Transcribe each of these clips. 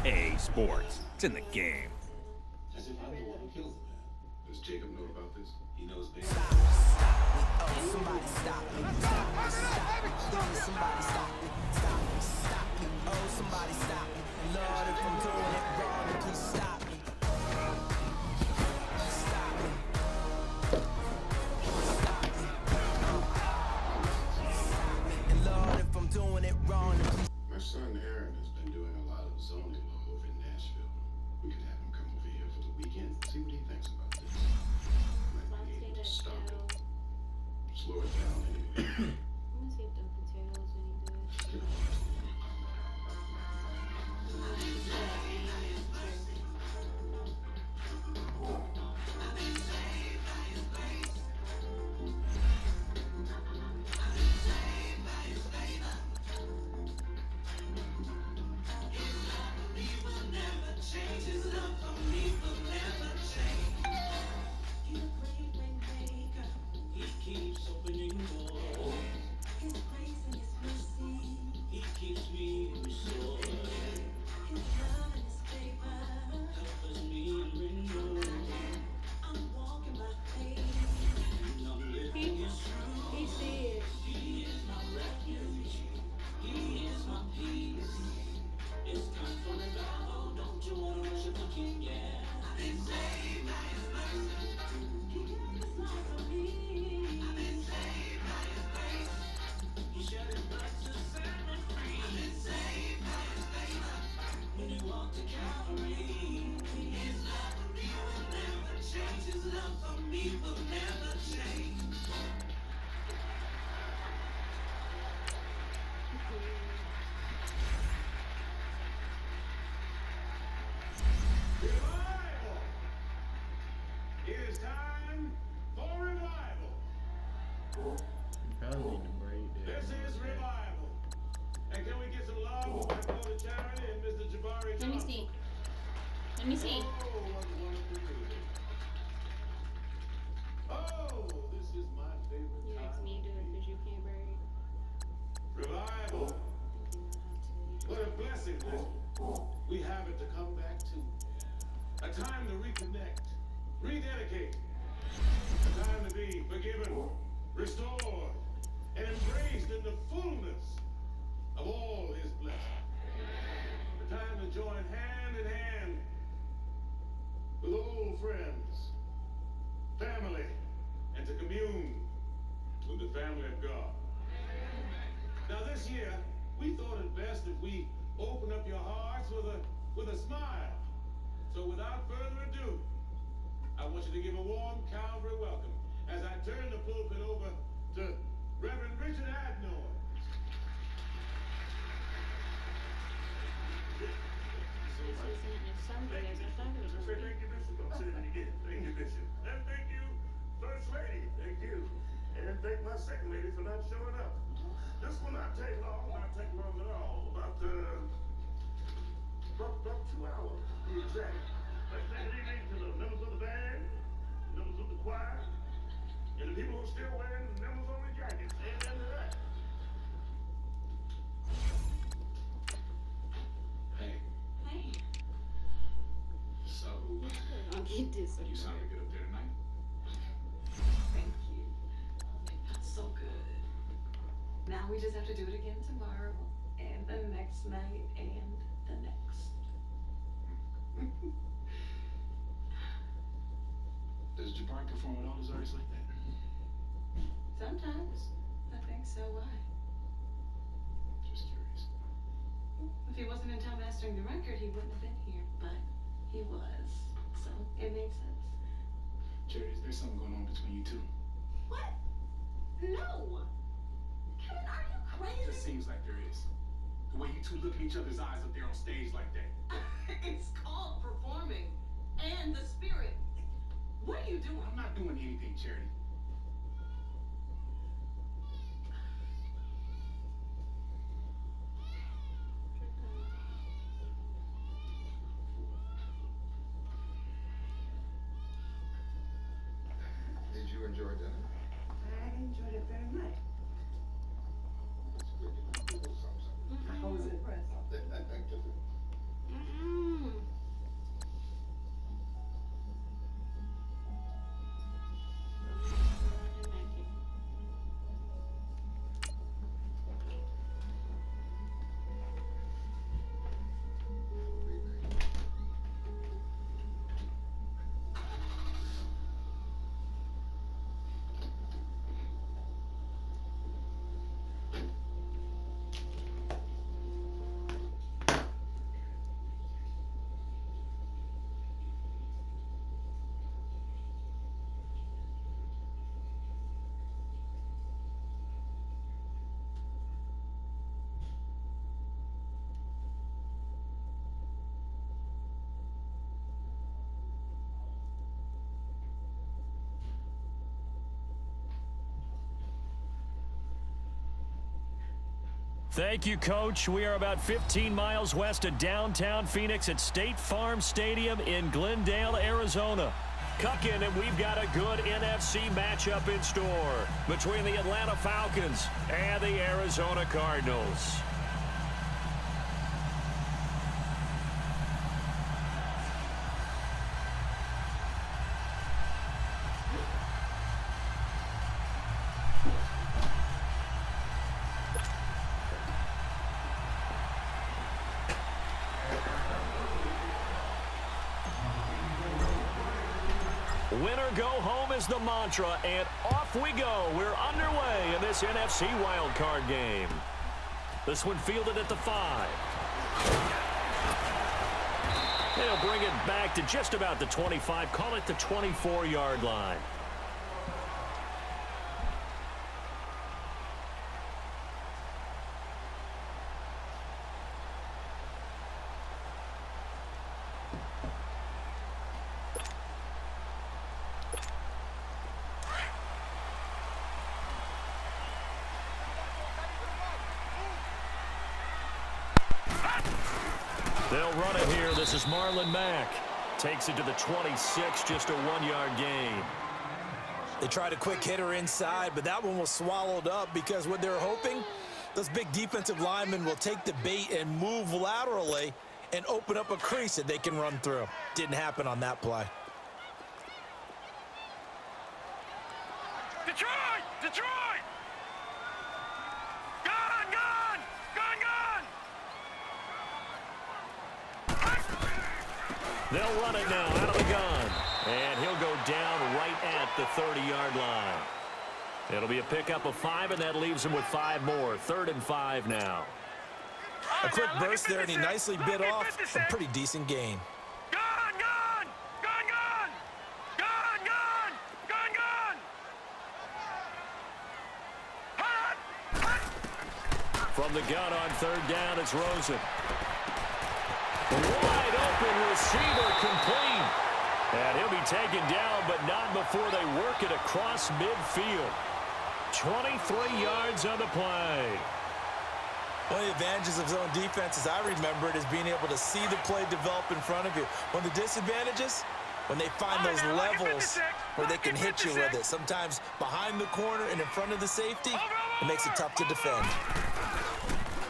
EA Sports. It's in the game. As if I'm the one who killed the man. Does Jacob know about this? He knows baby. Somebody stop me. Somebody stop me. Stop me. Oh, somebody stop me. Lord, if I'm doing it wrong, please stop me. Stop me. Stop me. Stop me. And Lord, if I'm doing it wrong, please. My son Aaron has been doing a lot of zoning law over in Nashville. We could have him come over here for the weekend. See what he thinks about this. Might be able to stop it. Slow it down anyway. I'm gonna save them potatoes when you do it. Revival! It is time for revival. This is revival. And can we get some love for my brother Charity and Mr. Jabari Let me see. Let me see. Oh, what wonderful music. Oh, this is my favorite You time. asked me to do it because you can't break. Revival. What a blessing that we have it to come back to. A time to reconnect, rededicate. A time to be forgiven, restored, and embraced in the fullness of all his blessings. A time to join hand in hand with old friends, family, and to commune with the family of God. Now this year, we thought it best if we open up your hearts with a smile. So without further ado, I want you to give a warm Calvary welcome as I turn the pulpit over to Reverend Richard Adnoy. This isn't as Sunday as I thought it was going to be. Thank you, Bishop. I'm sitting again. Thank you, Bishop. And thank you, First Lady. Thank you. And thank my second lady for not showing up. This will not take long, not take long at all. About 2 hours, to be exact. Let's take it easy to the members of the band, members of the choir, and the people who are still wearing members-only jackets. Amen to that. Hey. Hey. So, I'll get this. you sounded good up there tonight. Thank you. It felt so good. Now we just have to do it again tomorrow, and the next night, and the next. Does Jabari perform with all his artists like that? Sometimes. I think so. Why? Just curious. If he wasn't in town mastering the record, he wouldn't have been here, but he was. So it makes sense. Charity, there's something going on between you two. What? No! Kevin, are you It crazy? just seems like there is. The way you two look in each other's eyes up there on stage like that. It's called performing. And the spirit. What are you doing? I'm not doing anything, Charity. Did you enjoy dinner? I enjoyed it very much. That's good. You know, something. I was impressed. Thank you, Coach. We are about 15 miles west of downtown Phoenix at State Farm Stadium in Glendale, Arizona. Cooking, and we've got a good NFC matchup in store between the Atlanta Falcons and the Arizona Cardinals. Winner go home is the mantra, and off we go. We're underway in this NFC Wildcard game. This one fielded at the 5. They'll bring it back to just about the 25, call it the 24-yard line. They'll run it here. This is Marlon Mack. Takes it to the 26, just a 1-yard gain. They tried a quick hitter inside, but that one was swallowed up because what they're hoping, those big defensive linemen will take the bait and move laterally and open up a crease that they can run through. Didn't happen on that play. Detroit! Detroit! Gone! Gone! Gone! Gone! They'll run it now out of the gun. And he'll go down right at the 30-yard line. It'll be a pickup of 5, and that leaves him with 5 more. 3rd and 5 now. A quick burst there, and he nicely bit off a pretty decent gain. Gone! Gone! Gone! Gone! Gone! Gone! Gone! Gone! From the gun on 3rd down, it's Rosen. Wide open receiver complete. And he'll be taken down, but not before they work it across midfield. 23 yards on the play. One of the advantages of zone defense, as I remember it, is being able to see the play develop in front of you. One of the disadvantages, when they find those levels where they can hit you with it. Sometimes behind the corner and in front of the safety, it makes it tough to defend.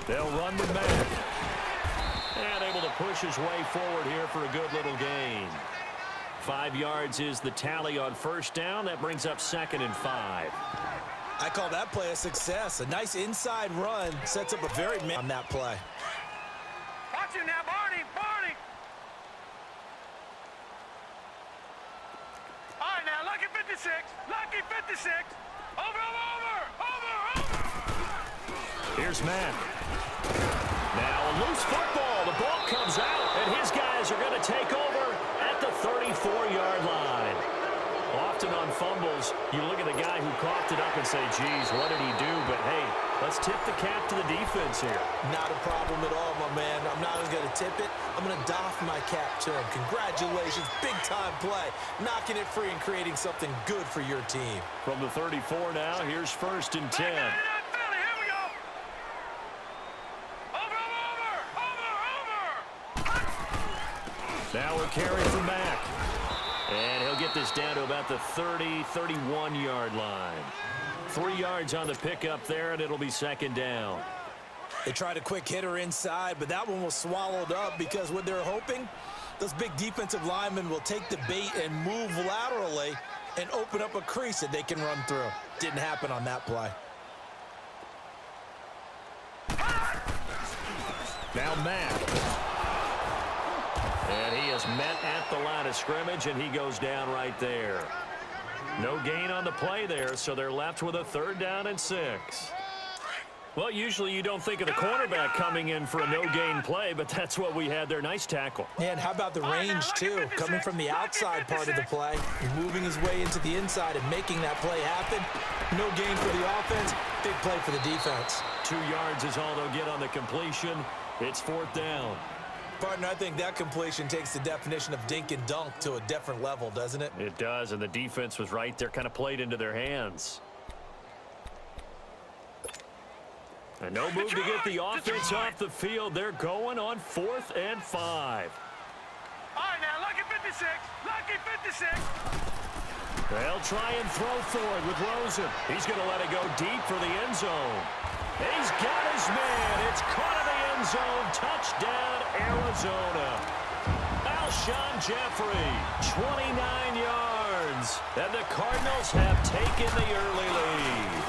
They'll run with Mack. And able to push his way forward here for a good little gain. 5 yards is the tally on 1st down. That brings up 2nd and 5. I call that play a success. A nice inside run sets up a very man on that play. Watch him now, Barney! Barney! All right, now, lucky 56. Lucky 56. Over! Here's Mack. Now a loose football. The ball comes out, and his guys are going to take over at the 34-yard line. Often on fumbles, you look at the guy who coughed it up and say, geez, what did he do? But, hey, let's tip the cap to the defense here. Not a problem at all, my man. I'm not even going to tip it. I'm going to doff my cap to him. Congratulations. Big-time play. Knocking it free and creating something good for your team. From the 34 now, here's 1st and 10. Now a carry from Mack. And he'll get this down to about the 30, 31-yard line. 3 yards on the pickup there, and it'll be 2nd down. They tried a quick hitter inside, but that one was swallowed up because what they're hoping, those big defensive linemen will take the bait and move laterally and open up a crease that they can run through. Didn't happen on that play. Now Matt. And he is met at the line of scrimmage, and he goes down right there. No gain on the play there, so they're left with a 3rd down and 6. Well, usually you don't think of the cornerback coming in for a no-gain play, but that's what we had there. Nice tackle. Yeah, and how about the range, too? Coming from the outside part of the play, moving his way into the inside and making that play happen. No gain for the offense, big play for the defense. 2 yards is all they'll get on the completion. It's 4th down. Partner, I think that completion takes the definition of dink and dunk to a different level, doesn't it? It does, and the defense was right there, kind of played into their hands. And no move to get the offense off the field. They're going on 4th and 5. All right, now, lucky 56. Lucky 56. They'll try and throw forward with Rosen. He's going to let it go deep for the end zone. He's got his man. It's caught in the end zone. Touchdown, Arizona. Alshon Jeffrey, 29 yards. And the Cardinals have taken the early lead.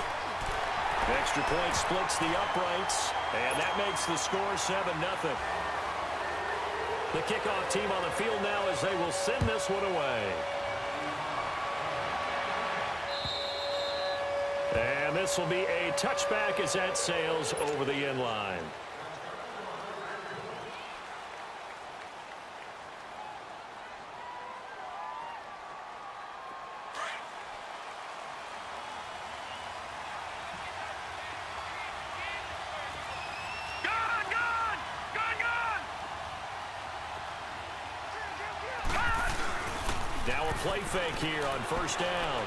Extra point splits the uprights, and that makes the score 7-0. The kickoff team on the field now as they will send this one away. And this will be a touchback as that sails over the end line. Now a play fake here on 1st down.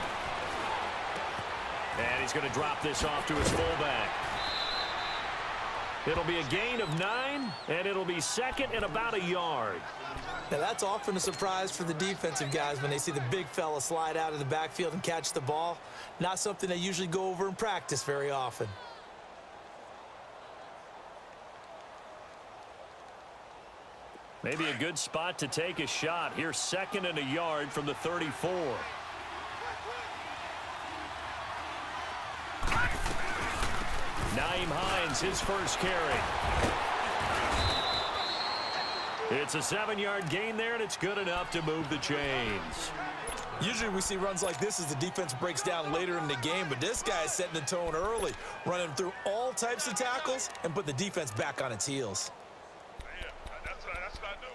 And he's going to drop this off to his fullback. It'll be a gain of 9, and it'll be 2nd and about a yard. Now, that's often a surprise for the defensive guys when they see the big fella slide out of the backfield and catch the ball. Not something they usually go over in practice very often. Maybe a good spot to take a shot. Here's 2nd and a yard from the 34. Nyheim Hines, his first carry. It's a 7-yard gain there, and it's good enough to move the chains. Usually we see runs like this as the defense breaks down later in the game, but this guy is setting the tone early, running through all types of tackles and put the defense back on its heels. That's what I do.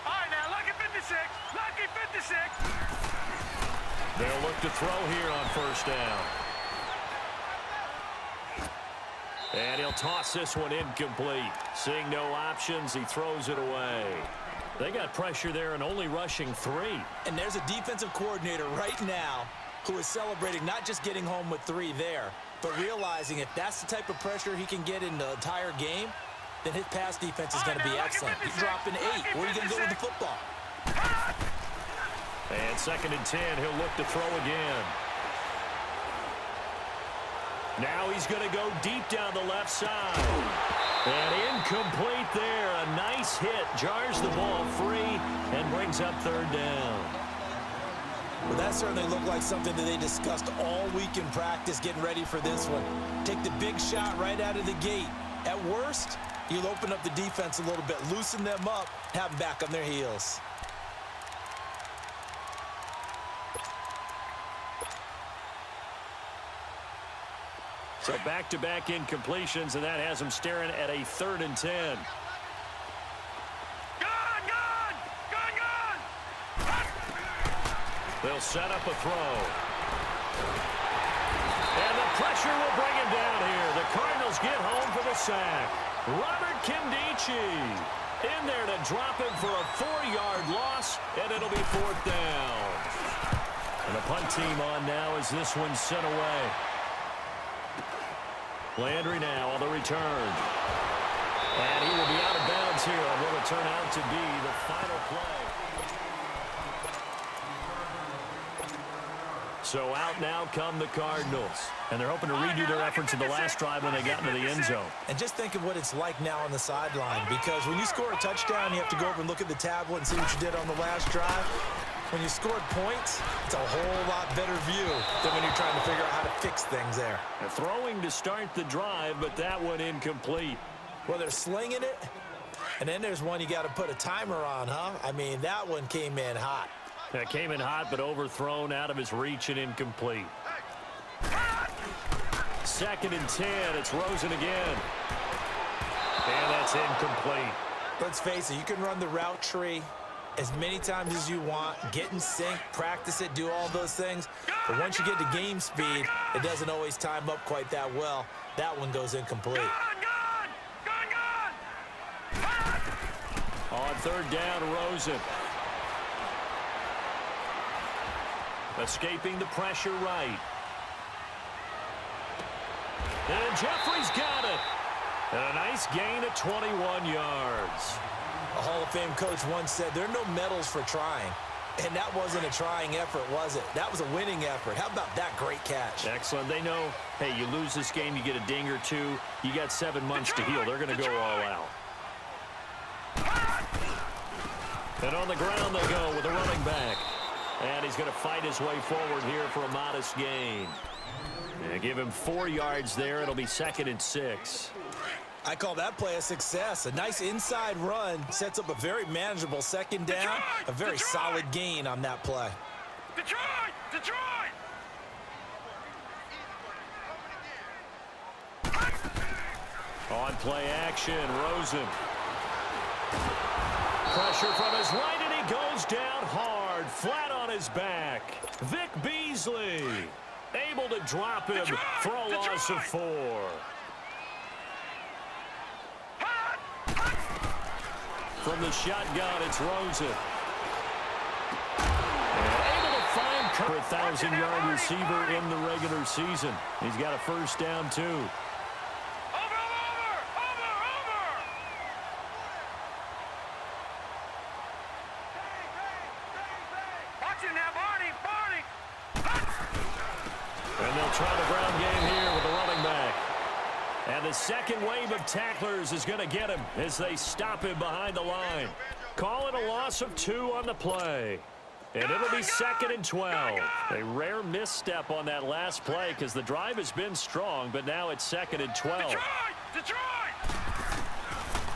All right, now, lucky 56. Lucky 56. They'll look to throw here on 1st down. And he'll toss this one incomplete. Seeing no options, he throws it away. They got pressure there and only rushing 3. And there's a defensive coordinator right now who is celebrating not just getting home with 3 there, but realizing if that's the type of pressure he can get in the entire game, then his pass defense is going to be excellent. He's dropping 8. Where are you going to go with the football? And 2nd and 10, he'll look to throw again. Now he's going to go deep down the left side. And incomplete there. A nice hit. Jars the ball free and brings up 3rd down. Well, that certainly looked like something that they discussed all week in practice getting ready for this one. Take the big shot right out of the gate. At worst, you'll open up the defense a little bit, loosen them up, have them back on their heels. So back-to-back incompletions, and that has them staring at a 3rd and 10. Gone! They'll set up a throw. And the pressure will bring him down here. The Cardinals get home for the sack. Robert Kimdichie in there to drop him for a 4-yard loss, and it'll be 4th down. And the punt team on now as this one's sent away. Landry now on the return. And he will be out of bounds here on what will turn out to be the final play. So out now come the Cardinals. And they're hoping to redo their efforts in the last drive when they got into the end zone. And just think of what it's like now on the sideline, because when you score a touchdown, you have to go over and look at the tablet and see what you did on the last drive. When you scored points, it's a whole lot better view than when you're trying to figure out how to fix things there. They're throwing to start the drive, but that one incomplete. Well, they're slinging it, and then there's one you got to put a timer on, huh? I mean, that one came in hot. That came in hot, but overthrown, out of his reach, and incomplete. 2nd and 10. It's Rosen again. And that's incomplete. Let's face it, you can run the route tree as many times as you want, get in sync, practice it, do all those things. But once you get to game speed, it doesn't always time up quite that well. That one goes incomplete. On 3rd down, Rosen. Escaping the pressure right. And Jeffrey's got it. And a nice gain of 21 yards. A Hall of Fame coach once said, there are no medals for trying. And that wasn't a trying effort, was it? That was a winning effort. How about that great catch? Excellent. They know, hey, you lose this game, you get a ding or two. You got 7 months to heal. They're going to go all out. And on the ground they go with a running back. And he's going to fight his way forward here for a modest gain. And give him 4 yards there. It'll be 2nd and 6. I call that play a success. A nice inside run sets up a very manageable 2nd down. A very solid gain on that play. On play action, Rosen. Pressure from his right, and he goes down hard, flat on his back. Vic Beasley able to drop him for a loss of 4. From the shotgun, it's Rosen. And able to find a 1,000-yard receiver in the regular season. He's got a 1st down, too. And they'll try the ground game here with the running back. And the second wave of tacklers is going to get him as they stop him behind the line. Calling a loss of 2 on the play. And it'll be 2nd and 12. A rare misstep on that last play because the drive has been strong, but now it's 2nd and 12.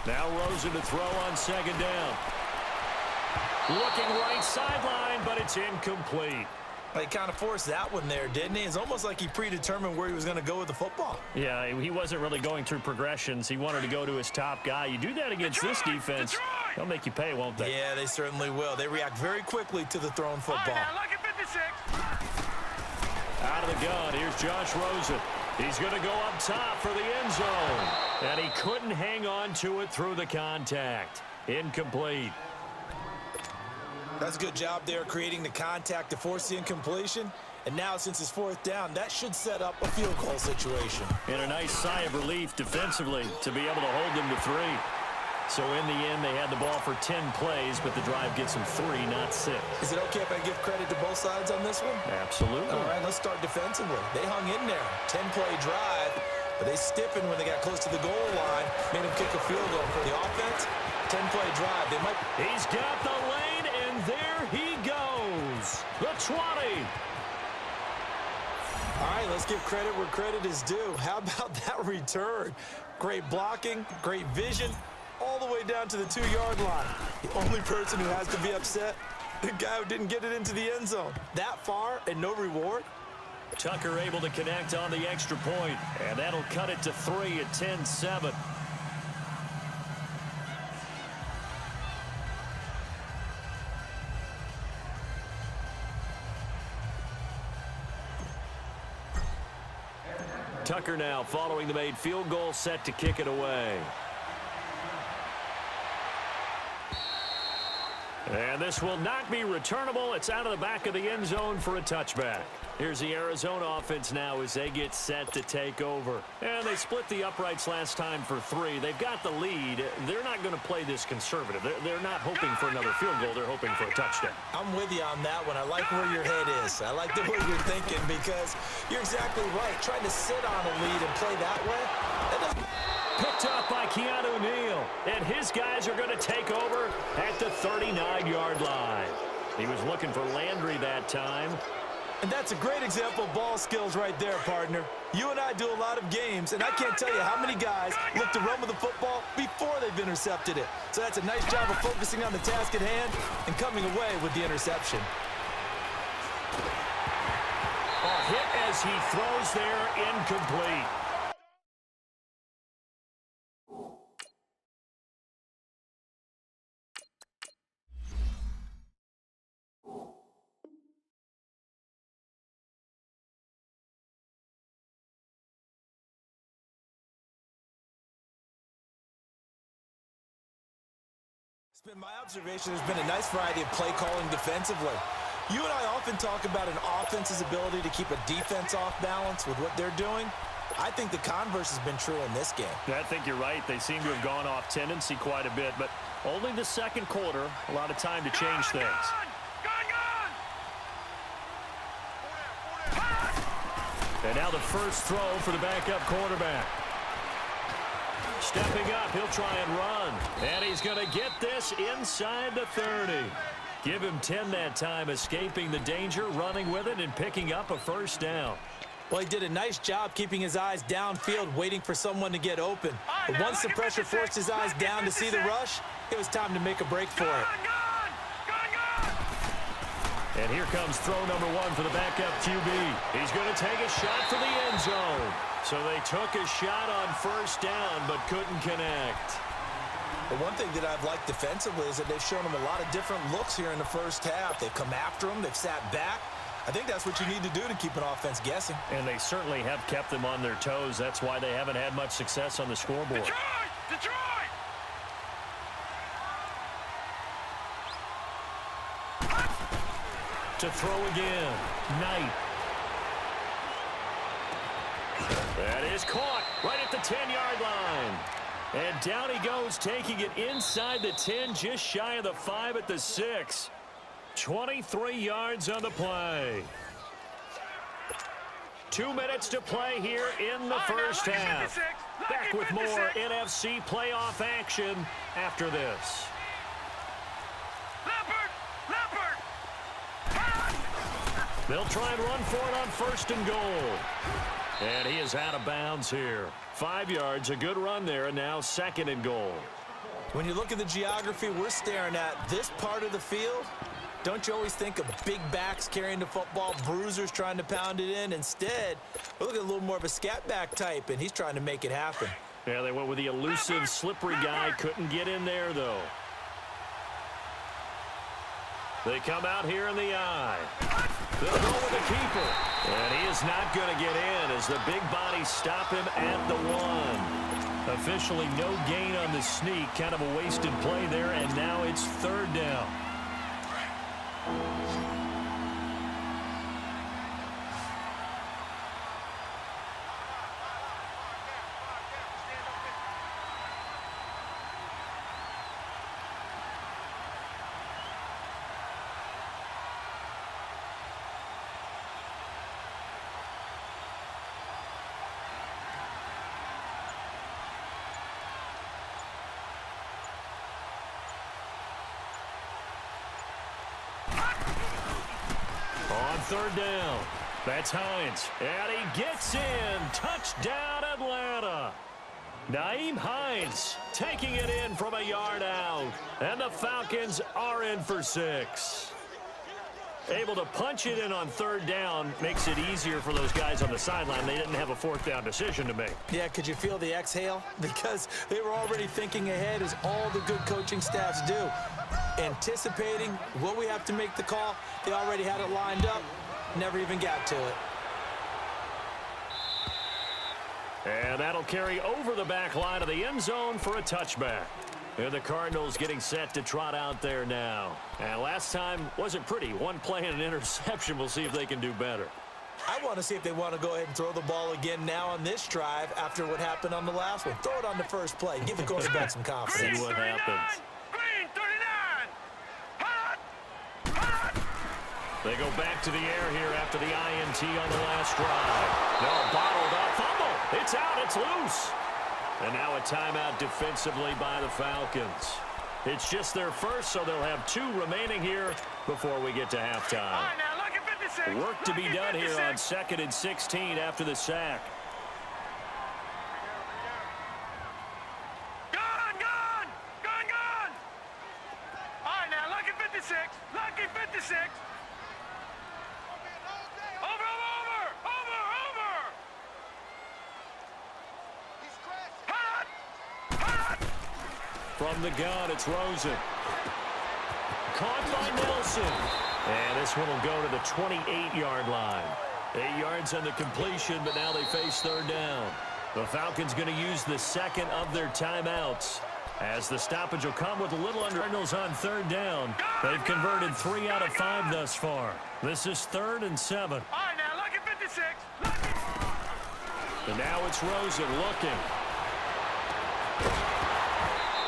Now Rosen to throw on 2nd down. Looking right sideline, but it's incomplete. He kind of forced that one there, didn't he? It's almost like he predetermined where he was going to go with the football. Yeah, he wasn't really going through progressions. He wanted to go to his top guy. You do that against this defense, they'll make you pay, won't they? Yeah, they certainly will. They react very quickly to the thrown football. Out of the gun, here's Josh Rosen. He's going to go up top for the end zone. And he couldn't hang on to it through the contact. Incomplete. That's a good job there creating the contact to force the incompletion. And now, since it's 4th down, that should set up a field goal situation. And a nice sigh of relief defensively to be able to hold them to 3. So in the end, they had the ball for 10 plays, but the drive gets them 3, not 6. Is it okay if I give credit to both sides on this one? Absolutely. All right, let's start defensively. They hung in there. 10-play drive, but they stiffened when they got close to the goal line, made them kick a field goal. For the offense, 10-play drive. They might. He's got the lane, and there he goes. The 20. All right, let's give credit where credit is due. How about that return? Great blocking, great vision, all the way down to the 2-yard line. The only person who has to be upset, the guy who didn't get it into the end zone. That far and no reward? Tucker able to connect on the extra point, and that'll cut it to 3 at 10-7. Tucker now following the made field goal, set to kick it away. And this will not be returnable. It's out of the back of the end zone for a touchback. Here's the Arizona offense now as they get set to take over. And they split the uprights last time for 3. They've got the lead. They're not going to play this conservative. They're not hoping for another field goal. They're hoping for a touchdown. I'm with you on that one. I like where your head is. I like the way you're thinking because you're exactly right. Trying to sit on a lead and play that way, that doesn't... Picked up by Keanu Neal. And his guys are going to take over at the 39-yard line. He was looking for Landry that time. And that's a great example of ball skills right there, partner. You and I do a lot of games, and I can't tell you how many guys look to run with the football before they've intercepted it. So that's a nice job of focusing on the task at hand and coming away with the interception. A hit as he throws there, incomplete. It's been my observation there's been a nice variety of play calling defensively. You and I often talk about an offense's ability to keep a defense off balance with what they're doing. I think the converse has been true in this game. I think you're right. They seem to have gone off tendency quite a bit, but only the second quarter, a lot of time to change things. And now the first throw for the backup quarterback. Stepping up, he'll try and run. And he's going to get this inside the 30. Give him 10 that time, escaping the danger, running with it, and picking up a first down. Well, he did a nice job keeping his eyes downfield, waiting for someone to get open. But once the pressure forced his eyes down to see the rush, it was time to make a break for it. And here comes throw number 1 for the backup QB. He's going to take a shot for the end zone. So they took a shot on first down, but couldn't connect. But one thing that I've liked defensively is that they've shown him a lot of different looks here in the first half. They've come after him. They've sat back. I think that's what you need to do to keep an offense guessing. And they certainly have kept them on their toes. That's why they haven't had much success on the scoreboard. Detroit! To throw again. Knight. That is caught right at the 10-yard line. And down he goes, taking it inside the 10, just shy of the 5 at the 6. 23 yards on the play. 2 minutes to play here in the first half. Back with more NFC playoff action after this. They'll try and run for it on first and goal. And he is out of bounds here. 5 yards, a good run there, and now second and goal. When you look at the geography we're staring at, this part of the field, don't you always think of big backs carrying the football, bruisers trying to pound it in? Instead, we look at a little more of a scat back type, and he's trying to make it happen. Yeah, they went with the elusive, slippery guy. Couldn't get in there, though. They come out here in the eye. They'll go with the keeper. And he is not going to get in as the big bodies stop him at the 1. Officially no gain on the sneak. Kind of a wasted play there, and now it's third down. On third down, that's Hines, and he gets in. Touchdown, Atlanta. Nyheim Hines taking it in from a yard out, and the Falcons are in for 6. Able to punch it in on third down makes it easier for those guys on the sideline. They didn't have a fourth down decision to make. Yeah, could you feel the exhale? Because they were already thinking ahead, as all the good coaching staffs do. Anticipating, will we have to make the call? They already had it lined up, never even got to it. And that'll carry over the back line of the end zone for a touchback. And the Cardinals getting set to trot out there now. And last time wasn't pretty. One play and an interception. We'll see if they can do better. I want to see if they want to go ahead and throw the ball again now on this drive after what happened on the last one. Throw it on the first play. Give the quarterback some confidence. See what happens. Green 39. Hot. Hot. They go back to the air here after the INT on the last drive. No, bottled up. Fumble. It's out. It's loose. And now a timeout defensively by the Falcons. It's just their first, so they'll have 2 remaining here before we get to halftime. All right, now look at 56. Work to be Look at done here 56. on 2nd and 16 after the sack. Gone, gone. Gone, gone. All right, now look at 56. Lucky 56. Over, over, over, over. Hot. Hot. From the gun, it's Rosen. Caught by Nelson. And this one will go to the 28-yard line. 8 yards on the completion, but now they face third down. The Falcons going to use the second of their timeouts, as the stoppage will come with a little under. Cardinals on third down. They've converted 3 out of 5 thus far. This is 3rd and 7. All right, now look at 56. Look. And now it's Rosen looking.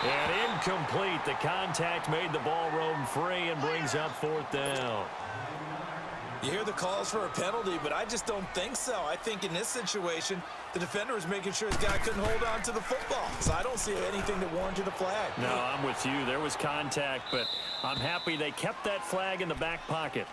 And incomplete. The contact made the ball roam free and brings up 4th down. You hear the calls for a penalty, but I just don't think so. I think in this situation, the defender was making sure his guy couldn't hold on to the football. So I don't see anything that warranted a flag. No, I'm with you. There was contact, but I'm happy they kept that flag in the back pocket.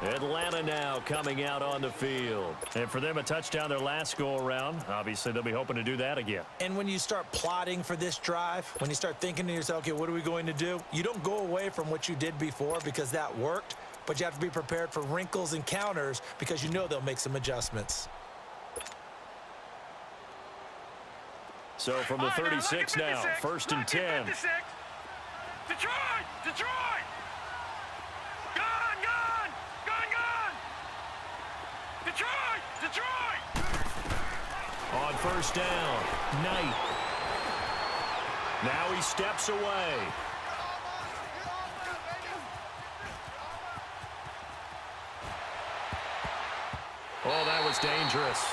Atlanta now coming out on the field. And for them, a touchdown their last go-around. Obviously, they'll be hoping to do that again. And when you start plotting for this drive, when you start thinking to yourself, okay, what are we going to do? You don't go away from what you did before because that worked, but you have to be prepared for wrinkles and counters because you know they'll make some adjustments. So from the 36 now, 1st and 10. Detroit! Detroit! Gone! Gone! Gone! Gone! Detroit! Detroit! On 1st down, Knight. Now he steps away. Oh, that was dangerous.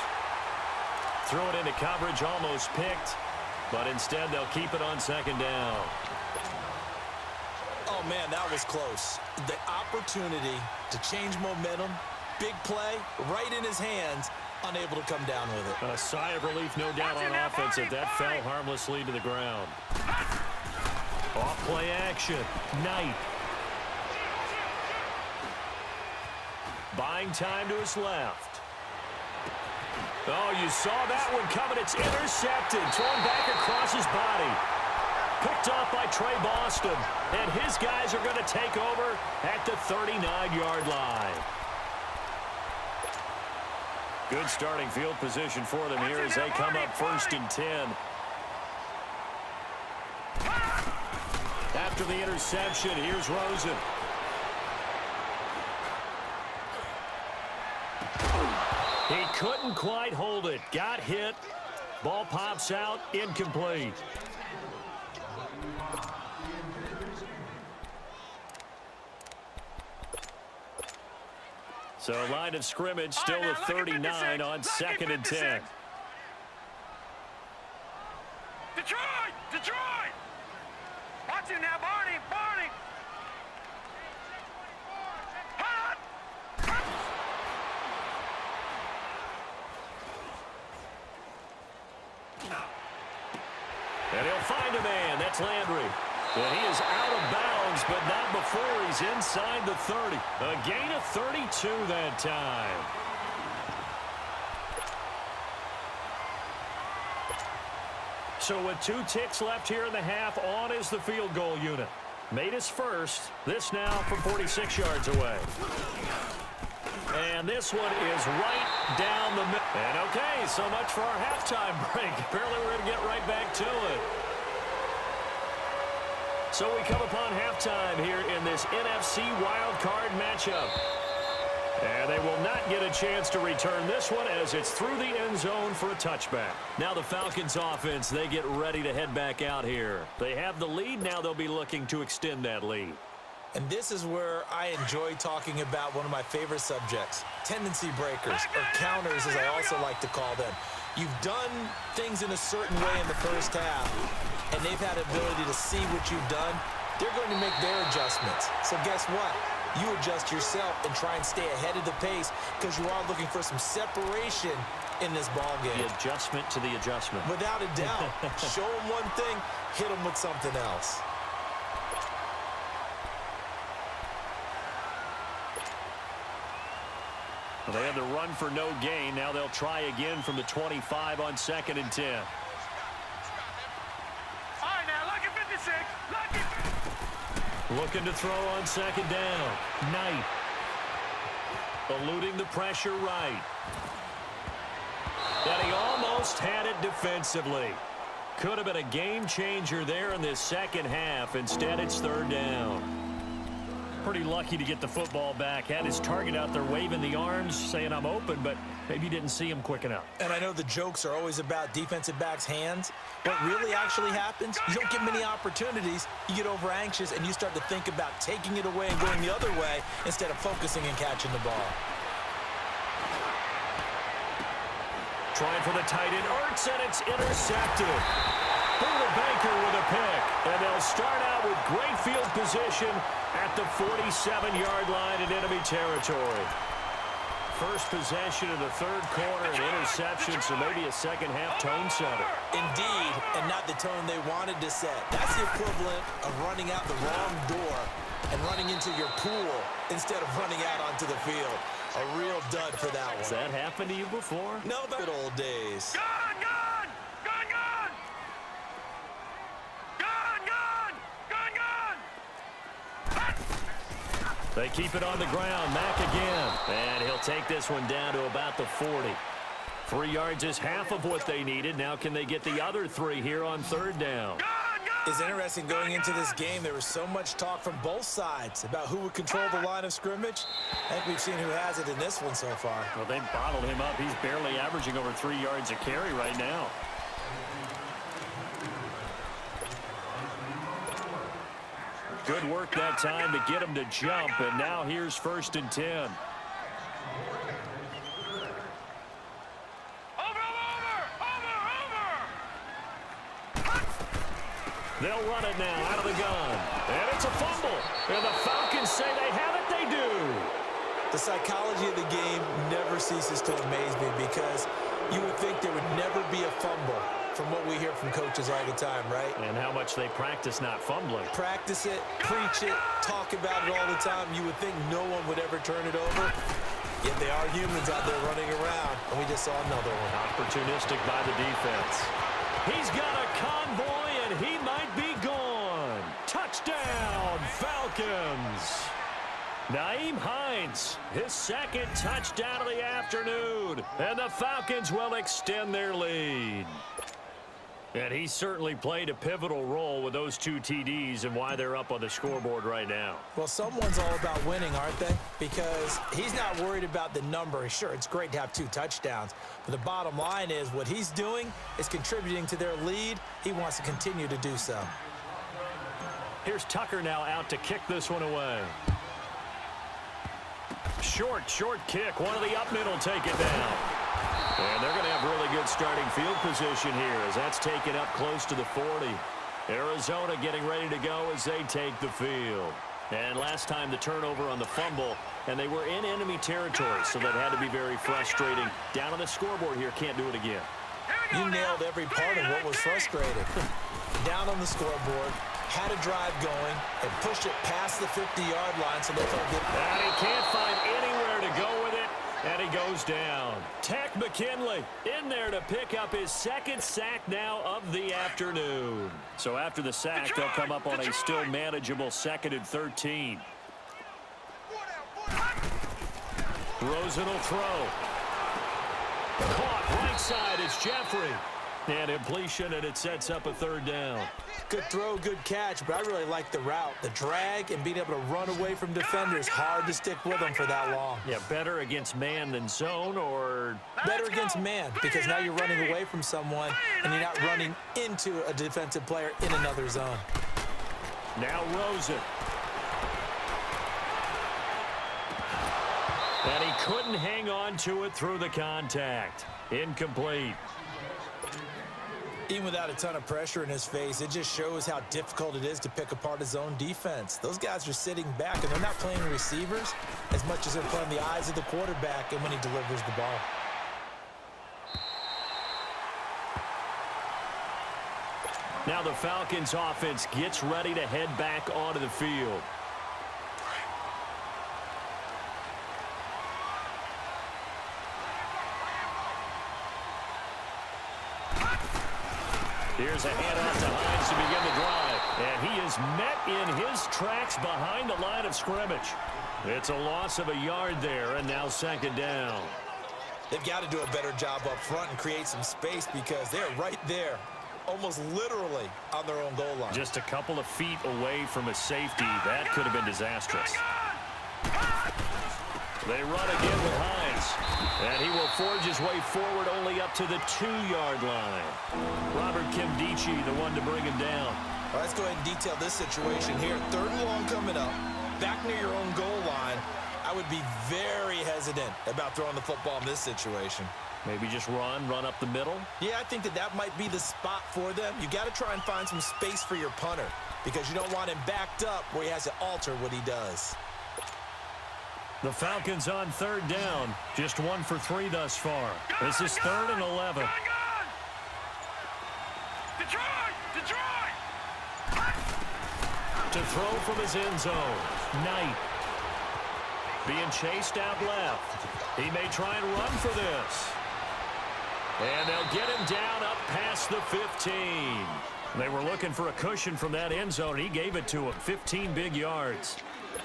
Threw it into coverage, almost picked, but instead they'll keep it on 2nd down. Oh, man, that was close. The opportunity to change momentum, big play, right in his hands, unable to come down with it. A sigh of relief, no doubt, on offense if that fell harmlessly to the ground. Off play action, Knight. Buying time to his left. Oh, you saw that one coming. It's intercepted, thrown back across his body. Picked off by Trey Boston, and his guys are going to take over at the 39-yard line. Good starting field position for them here as they come up 1st and 10. After the interception, here's Rosen. He couldn't quite hold it. Got hit. Ball pops out. Incomplete. So line of scrimmage still with 39 on 2nd and 10. Detroit! Detroit! Watch him now, Barney! Barney! Hot! And he'll find a man. That's Landry. And he is out of bounds, but not before he's inside the 30. A gain of 32 that time. So with 2 ticks left here in the half, on is the field goal unit. Made his first. This now from 46 yards away. And this one is right down the middle. And okay, so much for our halftime break. Apparently we're going to get right back to it. So we come upon halftime here in this NFC Wildcard matchup. And they will not get a chance to return this one as it's through the end zone for a touchback. Now the Falcons offense, they get ready to head back out here. They have the lead. Now they'll be looking to extend that lead. And this is where I enjoy talking about one of my favorite subjects, tendency breakers, or counters as I also like to call them. You've done things in a certain way in the first half, and they've had the ability to see what you've done. They're going to make their adjustments. So guess what? You adjust yourself and try and stay ahead of the pace because you are looking for some separation in this ball game. The adjustment to the adjustment. Without a doubt. Show them one thing, hit them with something else. Well, they had the run for no gain. Now they'll try again from the 25 on 2nd and 10. All right, now, look at 56. Look at... Looking to throw on 2nd down. Knight. Eluding the pressure right. And he almost had it defensively. Could have been a game changer there in this second half. Instead, it's 3rd down. Pretty lucky to get the football back. Had his target out there waving the arms, saying I'm open, but maybe didn't see him quick enough. And I know the jokes are always about defensive backs' hands. What really actually happens, you don't get many opportunities. You get over anxious, and you start to think about taking it away and going the other way instead of focusing and catching the ball. Trying for the tight end, Ertz, and it's intercepted. Buda Baker with a pick, and they'll start out with great field position at the 47-yard line in enemy territory. First possession of the 3rd quarter, an interception, so maybe a second-half tone setter. Indeed, and not the tone they wanted to set. That's the equivalent of running out the wrong door and running into your pool instead of running out onto the field. A real dud for that one. Has that happened to you before? No, the good old days. Gone, gone! Gone, gone! Gone, gone! Gone, gone! They keep it on the ground. Mack again. And he'll take this one down to about the 40. 3 yards is half of what they needed. Now can they get the other 3 here on 3rd down? It's interesting going into this game. There was so much talk from both sides about who would control the line of scrimmage. I think we've seen who has it in this one so far. Well, they bottled him up. He's barely averaging over 3 yards a carry right now. Good work that time to get him to jump, and now here's 1st and 10. They'll run it now out of the gun. And it's a fumble. And the Falcons say they have it. They do. The psychology of the game never ceases to amaze me because you would think there would never be a fumble from what we hear from coaches all the time, right? And how much they practice not fumbling. Practice it, preach it, talk about it all the time. You would think no one would ever turn it over. Yet they are humans out there running around. And we just saw another one. Opportunistic by the defense. He's got a convoy, and he might be gone. Touchdown, Falcons. Naeem Hines, his 2nd touchdown of the afternoon. And the Falcons will extend their lead. And he certainly played a pivotal role with those 2 TDs and why they're up on the scoreboard right now. Well, someone's all about winning, aren't they? Because he's not worried about the number. Sure, it's great to have 2 touchdowns. But the bottom line is what he's doing is contributing to their lead. He wants to continue to do so. Here's Tucker now out to kick this one away. Short kick. One of the up middle take it down. And they're going to have really good starting field position here as that's taken up close to the 40. Arizona getting ready to go as they take the field. And last time the turnover on the fumble, and they were in enemy territory, so that had to be very frustrating. Down on the scoreboard here, can't do it again. You nailed every part of what was frustrating. Down on the scoreboard, had a drive going, and pushed it past the 50-yard line so they felt good. And he can't find anywhere to go with it, and he goes down. Takk McKinley in there to pick up his 2nd sack now of the afternoon. So after the sack, they'll come up on a still manageable 2nd and 13. Rosen will throw. Caught right side, it's Jeffrey. And completion, and it sets up a third down. Good throw, good catch, but I really like the route. The drag and being able to run away from defenders, hard to stick with them for that long. Yeah, better against man than zone, or? Better against man, because now you're running away from someone and you're not running into a defensive player in another zone. Now Rosen. And he couldn't hang on to it through the contact. Incomplete. Even without a ton of pressure in his face, it just shows how difficult it is to pick apart his own defense. Those guys are sitting back, and they're not playing receivers as much as they're playing the eyes of the quarterback and when he delivers the ball. Now the Falcons offense gets ready to head back onto the field. Here's a handoff to Hines to begin the drive. And he is met in his tracks behind the line of scrimmage. It's a loss of a yard there, and now second down. They've got to do a better job up front and create some space because they're right there, almost literally on their own goal line. Just a couple of feet away from a safety. That could have been disastrous. They run again with Hines. And he will forge his way forward only up to the 2-yard line. Robert Kimdichie, the one to bring him down. Well, let's go ahead and detail this situation here. 3rd and long coming up, back near your own goal line. I would be very hesitant about throwing the football in this situation. Maybe just run up the middle? Yeah, I think that might be the spot for them. You got to try and find some space for your punter because you don't want him backed up where he has to alter what he does. The Falcons on 3rd down. Just 1 for 3 thus far. This is 3rd and 11. Detroit! To throw from his end zone. Knight. Being chased out left. He may try and run for this. And they'll get him down up past the 15. They were looking for a cushion from that end zone. He gave it to him. 15 big yards.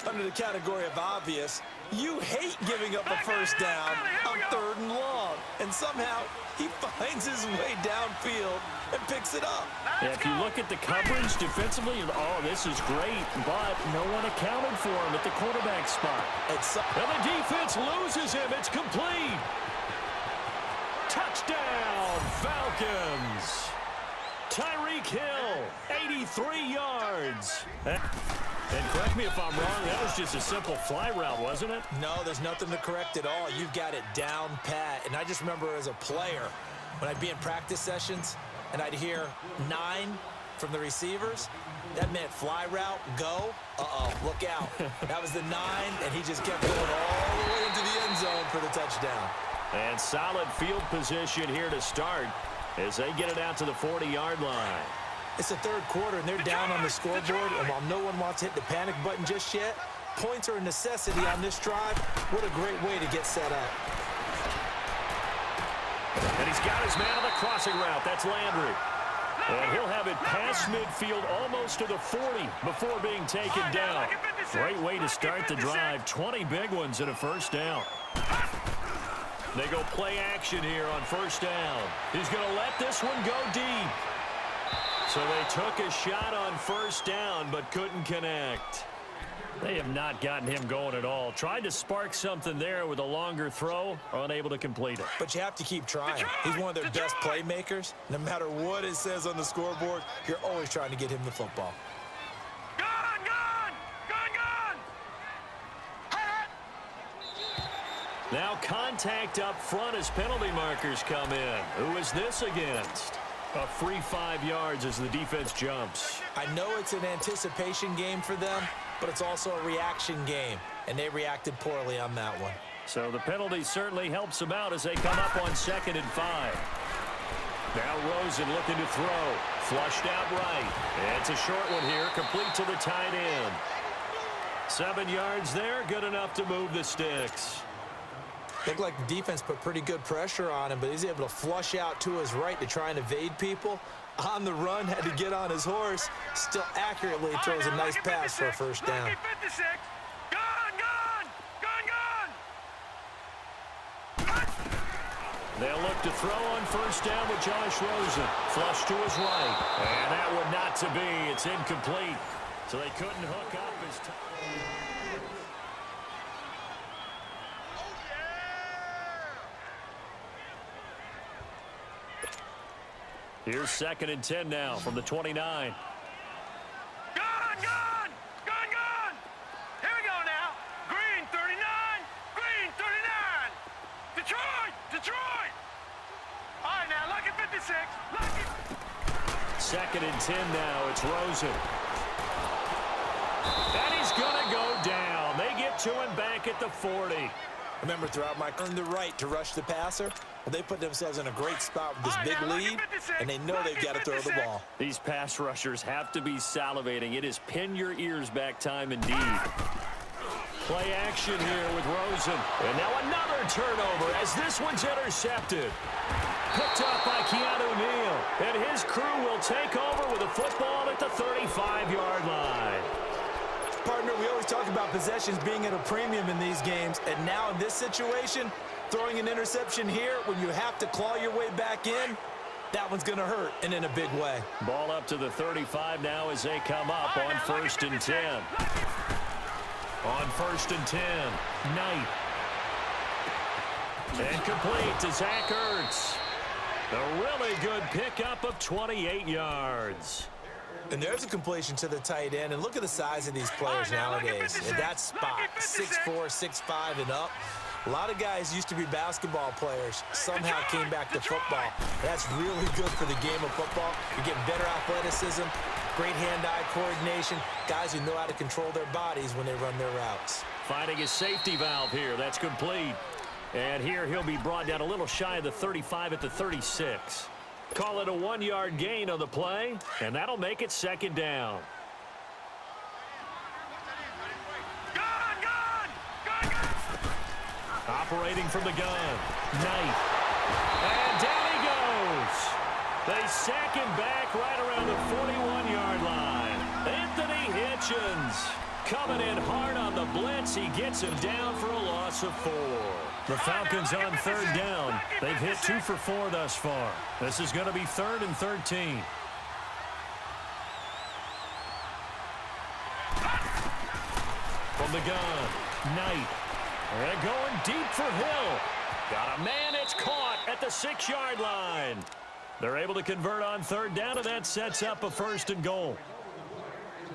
Under the category of obvious, you hate giving up a first down on 3rd and long. And somehow he finds his way downfield and picks it up. Yeah, if you look at the coverage defensively, oh, this is great. But no one accounted for him at the quarterback spot. And the defense loses him. It's complete. Touchdown, Falcons. Tyreek Hill, 83 yards. And correct me if I'm wrong, that was just a simple fly route, wasn't it? No, there's nothing to correct at all. You've got it down pat. And I just remember as a player, when I'd be in practice sessions and I'd hear 9 from the receivers, that meant fly route, go. Uh-oh, look out. That was the 9, and he just kept going all the way into the end zone for the touchdown. And solid field position here to start as they get it out to the 40-yard line. It's the 3rd quarter, and they're down on the scoreboard, and while no one wants to hit the panic button just yet, points are a necessity on this drive. What a great way to get set up. And he's got his man on the crossing route. That's Landry. And he'll have it past midfield almost to the 40 before being taken down. Great way to start the drive. 20 big ones and a first down. They go play action here on first down. He's going to let this one go deep. So they took a shot on first down but couldn't connect. They have not gotten him going at all. Tried to spark something there with a longer throw, unable to complete it. But you have to keep trying. He's one of their best playmakers. No matter what it says on the scoreboard, you're always trying to get him the football. Now contact up front as penalty markers come in. Who is this against? A free 5 yards as the defense jumps. I know it's an anticipation game for them, but it's also a reaction game, and they reacted poorly on that one. So the penalty certainly helps them out as they come up on 2nd and 5. Now Rosen looking to throw. Flushed out right. And it's a short one here, complete to the tight end. 7 yards there, good enough to move the sticks. Looked like the defense put pretty good pressure on him, but he's able to flush out to his right to try and evade people. On the run, had to get on his horse. Still accurately throws a nice pass for a first down. They'll look to throw on first down with Josh Rosen. Flush to his right. And that one not to be. It's incomplete. So they couldn't hook up his time. Here's 2nd and 10 now from the 29. Gone! Here we go now. Green 39. Green 39. Detroit. All right, now, lucky 56. Lucky. 2nd and 10 now. It's Rosen. And he's going to go down. They get to him back at the 40. Remember, throughout my earned the right to rush the passer. Well, they put themselves in a great spot with this big lead, and they know they've got to throw the ball. These pass rushers have to be salivating. It is pin your ears back time indeed. Play action here with Rosen. And now another turnover as this one's intercepted. Picked up by Keanu Neal. And his crew will take over with a football at the 35-yard line. Partner, we always talk about possessions being at a premium in these games, and now in this situation, throwing an interception here when you have to claw your way back in, that one's going to hurt, and in a big way. Ball up to the 35 now as they come up on 1st and 10. On 1st and 10, Knight. And complete to Zach Ertz. A really good pickup of 28 yards. And there's a completion to the tight end. And look at the size of these players nowadays. In that spot, 6'4", 6'5", and up. A lot of guys used to be basketball players, somehow came back to football. That's really good for the game of football. You're getting better athleticism, great hand-eye coordination, guys who know how to control their bodies when they run their routes. Finding his safety valve here. That's complete. And here he'll be brought down a little shy of the 35 at the 36. Call it a 1-yard gain on the play, and that'll make it 2nd down. Operating from the gun, Knight. And down he goes. They sack him back right around the 41-yard line. Anthony Hitchens coming in hard on the blitz. He gets him down for a loss of 4. The Falcons on 3rd down. They've hit 2 for 4 thus far. This is going to be 3rd and 13. From the gun, Knight. And going deep for Hill. Got a man, it's caught at the 6-yard line. They're able to convert on 3rd down, and that sets up a 1st and goal.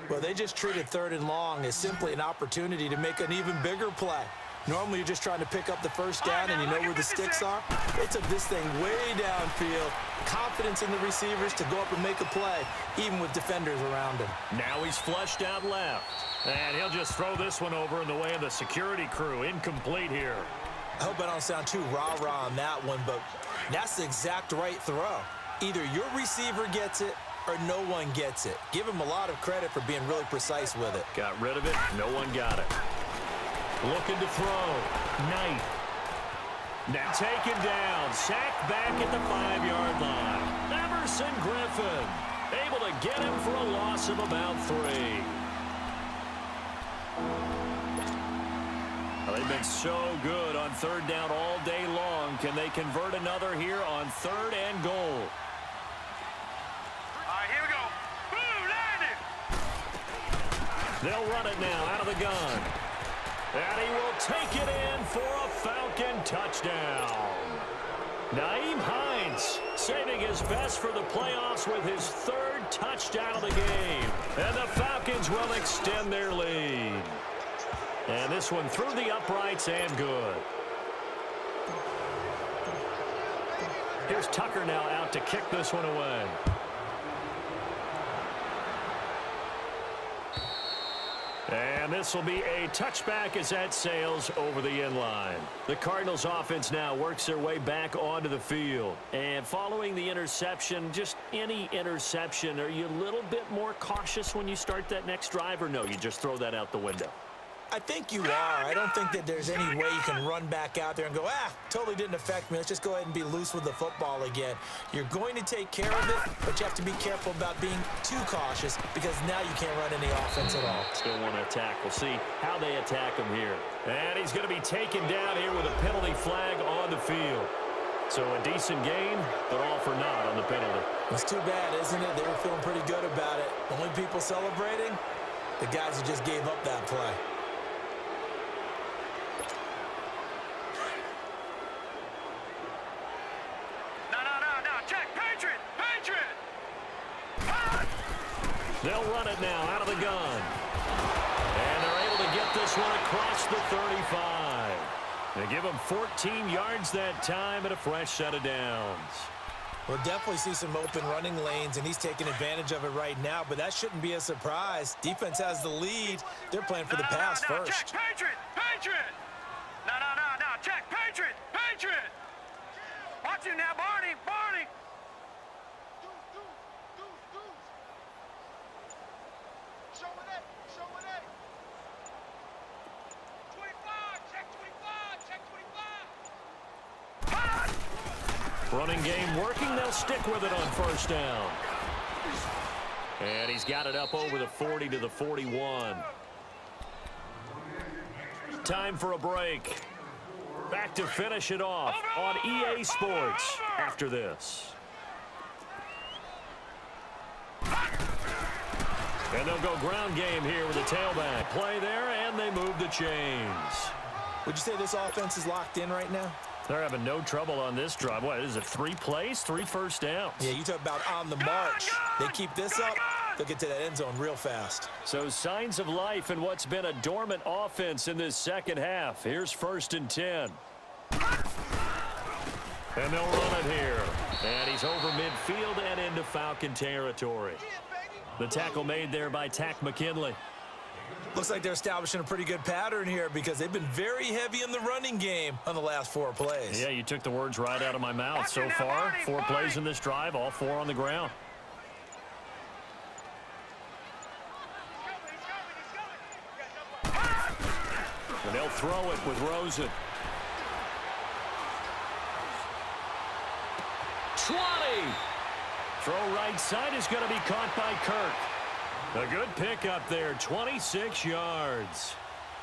Well, they just treated 3rd and long as simply an opportunity to make an even bigger play. Normally, you're just trying to pick up the 1st down, and you know where the sticks are. They took this thing way downfield. Confidence in the receivers to go up and make a play, even with defenders around him. Now he's flushed out left. And he'll just throw this one over in the way of the security crew. Incomplete here. I hope I don't sound too rah-rah on that one, but that's the exact right throw. Either your receiver gets it or no one gets it. Give him a lot of credit for being really precise with it. Got rid of it. No one got it. Looking to throw. Knight. Now taken down. Sacked back at the 5-yard line. Emerson Griffin able to get him for a loss of about 3. Well, they've been so good on 3rd down all day long. Can they convert another here on 3rd and goal? All right, here we go. Boom, landed. They'll run it now out of the gun. And he will take it in for a Falcon touchdown. Nyheim Hines saving his best for the playoffs with his 3rd touchdown of the game. And the Falcons will extend their lead. And this one through the uprights and good. Here's Tucker now out to kick this one away. And this will be a touchback as that sails over the end line. The Cardinals offense now works their way back onto the field. And following the interception, just any interception, are you a little bit more cautious when you start that next drive, or no, you just throw that out the window? I think you are. I don't think that there's any way you can run back out there and go, totally didn't affect me. Let's just go ahead and be loose with the football again. You're going to take care of it, but you have to be careful about being too cautious because now you can't run any offense at all. Still want to attack. We'll see how they attack him here. And he's going to be taken down here with a penalty flag on the field. So a decent gain, but all for naught on the penalty. It's too bad, isn't it? They were feeling pretty good about it. Only people celebrating, the guys who just gave up that play. No. Check. Patriot. They'll run it now out of the gun. And they're able to get this one across the 35. They give him 14 yards that time and a fresh set of downs. We'll definitely see some open running lanes, and he's taking advantage of it right now, but that shouldn't be a surprise. Defense has the lead. They're playing for the pass first. Check. Patriot. No. Check. Patriot. Watch you now, Barney. Show it. 25. Check 25. Running game working. They'll stick with it on first down. And he's got it up over the 40 to the 41. Time for a break. Back to finish it off on EA Sports after this. And they'll go ground game here with a tailback. Play there, and they move the chains. Would you say this offense is locked in right now? They're having no trouble on this drive. What is it, 3 plays, 3 first downs? Yeah, you talk about on the march. They keep this up, they'll get to that end zone real fast. So signs of life in what's been a dormant offense in this second half. Here's 1st and 10. And they'll run it here. And he's over midfield and into Falcon territory. The tackle made there by Tack McKinley. Looks like they're establishing a pretty good pattern here because they've been very heavy in the running game on the last 4 plays. Yeah, you took the words right out of my mouth. So far, 4 plays in this drive, all 4 on the ground. And they'll throw it with Rosen. 20. Throw right side is going to be caught by Kirk. A good pickup there, 26 yards.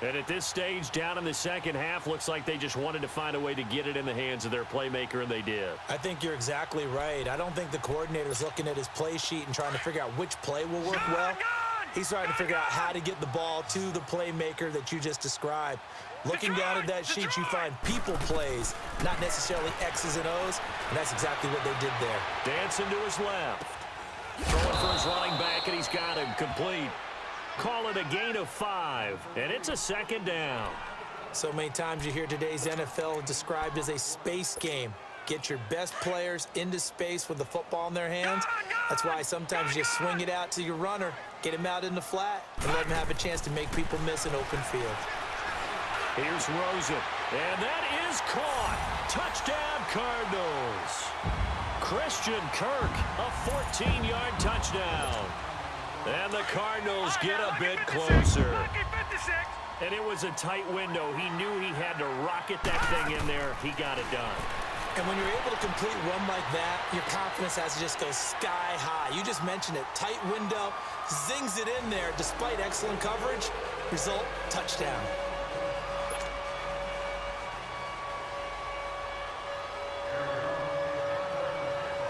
And at this stage, down in the second half, looks like they just wanted to find a way to get it in the hands of their playmaker, and they did. I think you're exactly right. I don't think the coordinator's looking at his play sheet and trying to figure out which play will work well. He's trying to figure out how to get the ball to the playmaker that you just described. Looking down at that sheet, you find people plays, not necessarily X's and O's, and that's exactly what they did there. Dancing to his left. Throwing for his running back, and he's got him complete. Call it a gain of 5, and it's a 2nd down. So many times you hear today's NFL described as a space game. Get your best players into space with the football in their hands. That's why sometimes you just swing it out to your runner, get him out in the flat, and let him have a chance to make people miss an open field. Here's Rosen, and that is caught. Touchdown, Cardinals. Christian Kirk, a 14-yard touchdown. And the Cardinals get a bit closer. And it was a tight window. He knew he had to rocket that thing in there. He got it done. And when you're able to complete a run like that, your confidence has to just go sky high. You just mentioned it. Tight window, zings it in there despite excellent coverage. Result, touchdown.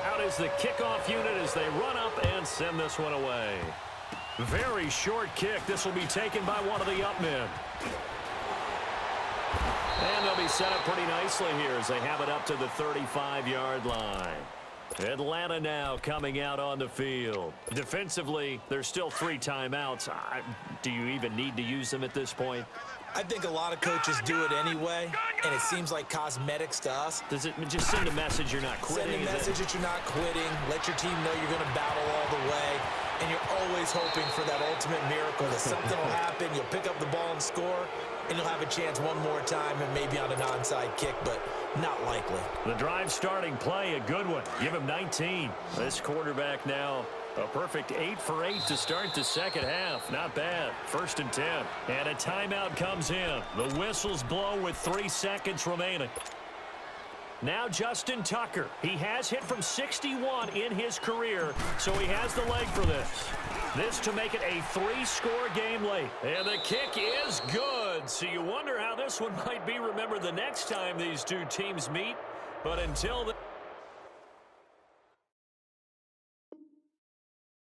Out is the kickoff unit as they run up and send this one away. Very short kick. This will be taken by one of the up men. And they'll be set up pretty nicely here as they have it up to the 35-yard line. Atlanta now coming out on the field. Defensively, there's still 3 timeouts. Do you even need to use them at this point? I think a lot of coaches do it anyway, and it seems like cosmetics to us. Does it just send a message you're not quitting? Send a message that you're not quitting. Let your team know you're going to battle all the way. And you're always hoping for that ultimate miracle that something will happen. You'll pick up the ball and score, and you'll have a chance one more time and maybe on an onside kick, but not likely. The drive starting play, a good one. Give him 19. This quarterback now, a perfect 8 for 8 to start the second half. Not bad. 1st and 10. And a timeout comes in. The whistles blow with 3 seconds remaining. Now Justin Tucker. He has hit from 61 in his career, so he has the leg for this. This to make it a 3-score game late. And the kick is good. So you wonder how this one might be remembered the next time these two teams meet. But until then...